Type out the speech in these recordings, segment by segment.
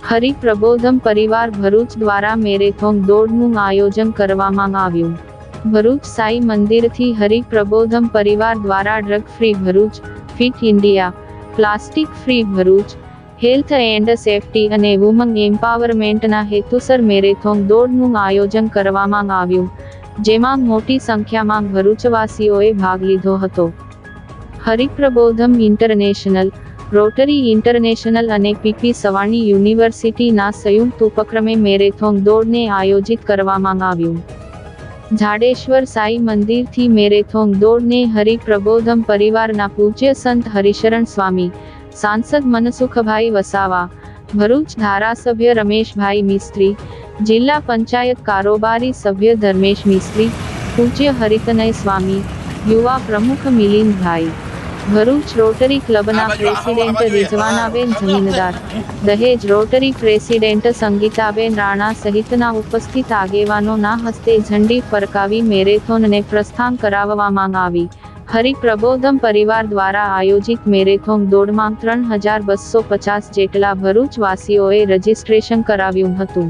હરિપ્રબોધમ પરિવાર ભરૂચ દ્વારા મેરેથોન દોડનું આયોજન કરવામાં આવ્યું। ભરૂચ સાઈ મંદિરથી હરિપ્રબોધમ પરિવાર દ્વારા drug free Bharuch, fit India, plastic free Bharuch, health and safety અને વુમન એમ્પાવરમેન્ટના હેતુસર મેરેથોન દોડનું આયોજન કરવામાં આવ્યું, જેમાં મોટી સંખ્યામાં ભરૂચવાસીઓએ ભાગ લીધો હતો। હરિપ્રબોધમ ઇન્ટરનેશનલ, રોટરી ઇન્ટરનેશનલ અને પીપી સવાણી યુનિવર્સિટીના સંયુક્ત ઉપક્રમે મેરેથોન દોડને આયોજિત કરવામાં આવ્યું। જાડેશ્વર સાઈ મંદિરથી મેરેથોન દોડને હરિપ્રબોધમ પરિવારના પૂજ્ય સંત હરિશરણ સ્વામી, સાંસદ મનસુખભાઈ વસાવા, ભરૂચ ધારાસભ્ય રમેશભાઈ મિસ્ત્રી, જિલ્લા પંચાયત કારોબારી સભ્ય ધર્મેશ મિસ્ત્રી, પૂજ્ય હરિતનય સ્વામી, યુવા પ્રમુખ મિલિંદભાઈ, ભરૂચ રોટરી ક્લબના પ્રેસિડેન્ટ રિઝવાનાબેન જમીનદાર, દહેજ રોટરી પ્રેસિડેન્ટ સંગીતાબેન રાણા સહિતના ઉપસ્થિત આગેવાનોના હસ્તે ઝંડી ફરકાવી મેરેથોનને પ્રસ્થાન કરાવવામાં આવી। હરિપ્રબોધમ પરિવાર દ્વારા આયોજિત મેરેથોન દોડમાં 3250 જેટલા ભરૂચવાસીઓએ રજીસ્ટ્રેશન કરાવ્યું હતું।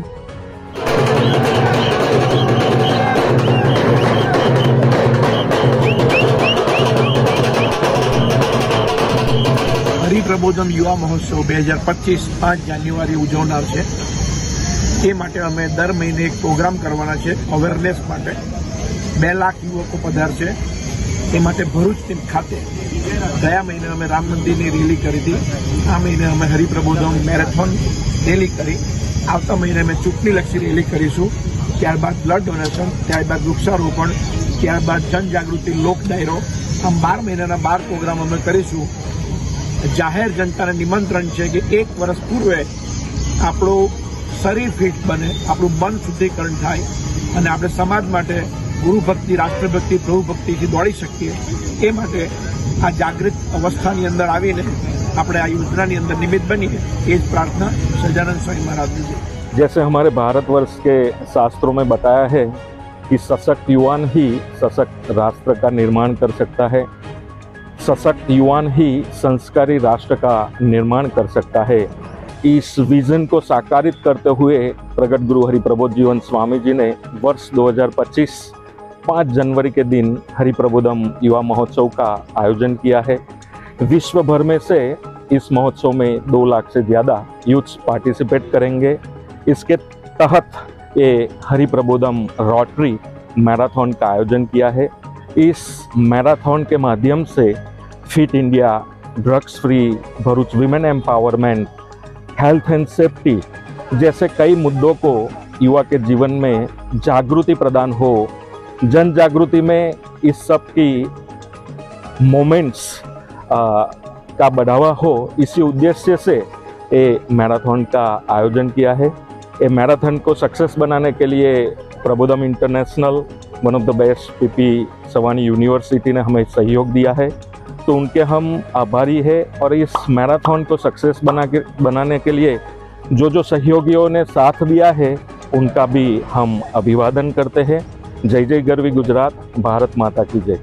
હરિપ્રબોધમ યુવા મહોત્સવ 2025 5 જાન્યુઆરી ઉજવનાર છે। એ માટે અમે દર મહિને એક પ્રોગ્રામ કરવાના છે અવેરનેસ માટે। 2 લાખ યુવકો પધારશે। એ માટે ભરૂચ ખાતે ગયા મહિને અમે રામ મંદિરની રેલી કરી હતી। આ મહિને અમે હરિપ્રબોધમ મેરેથોન રેલી કરી। આવતા મહિને અમે ચૂંટણીલક્ષી રેલી કરીશું। ત્યારબાદ બ્લડ ડોનેશન, ત્યારબાદ વૃક્ષારોપણ, ત્યારબાદ જનજાગૃતિ લોક ડાયરો। આમ 12 મહિનાના 12 પ્રોગ્રામ અમે કરીશું। જાહેર જનતાને નિમંત્રણ છે કે 1 વર્ષ પૂર્વે આપણું શરીર ફિટ બને, આપણું મન શુદ્ધિકરણ થાય અને આપણે સમાજ માટે ગુરુભક્તિ, રાષ્ટ્રભક્તિ, પ્રભુભક્તિથી દોડી શકીએ। એ માટે આ જાગૃત અवस्थાની અંદર આવીને આપણે આ યોજનાની અંદર નિમિત્ત બનીએ, એ જ પ્રાર્થના સહજાનંદ સ્વામી महाराज जी। जैसे हमारे भारतवर्ष के शास्त्रों में बताया है कि सशक्त युवान ही सशक्त राष्ट्र का निर्माण कर सकता है, सशक्त युवान ही संस्कारी राष्ट्र का निर्माण कर सकता है। इस विजन को साकारित करते हुए प्रगट गुरु हरिप्रबोध जीवन स्वामी जी ने वर्ष 2025 5 जनवरी के दिन हरिप्रबोधम युवा महोत्सव का आयोजन किया है। विश्व भर में से इस महोत्सव में 2 लाख से ज़्यादा यूथ्स पार्टिसिपेट करेंगे। इसके तहत ये हरिप्रबोधम रोटरी मैराथन का आयोजन किया है। इस मैराथन के माध्यम से fit India, drugs free Bharuch, women empowerment, health and safety जैसे कई मुद्दों को युवा के जीवन में जागृति प्रदान हो, जन जागृति में इस सब की मोमेंट्स का बढ़ावा हो, इसी उद्देश्य से ये मैराथन का आयोजन किया है। ये मैराथन को सक्सेस बनाने के लिए Prabodham international, one of the best PP Savani university ने हमें सहयोग दिया है, तो उनके हम आभारी है। और इस मैराथन को सक्सेस बनाने के लिए जो सहयोगियों ने साथ दिया है उनका भी हम अभिवादन करते हैं। जय जय गरवी गुजरात, भारत माता की जय।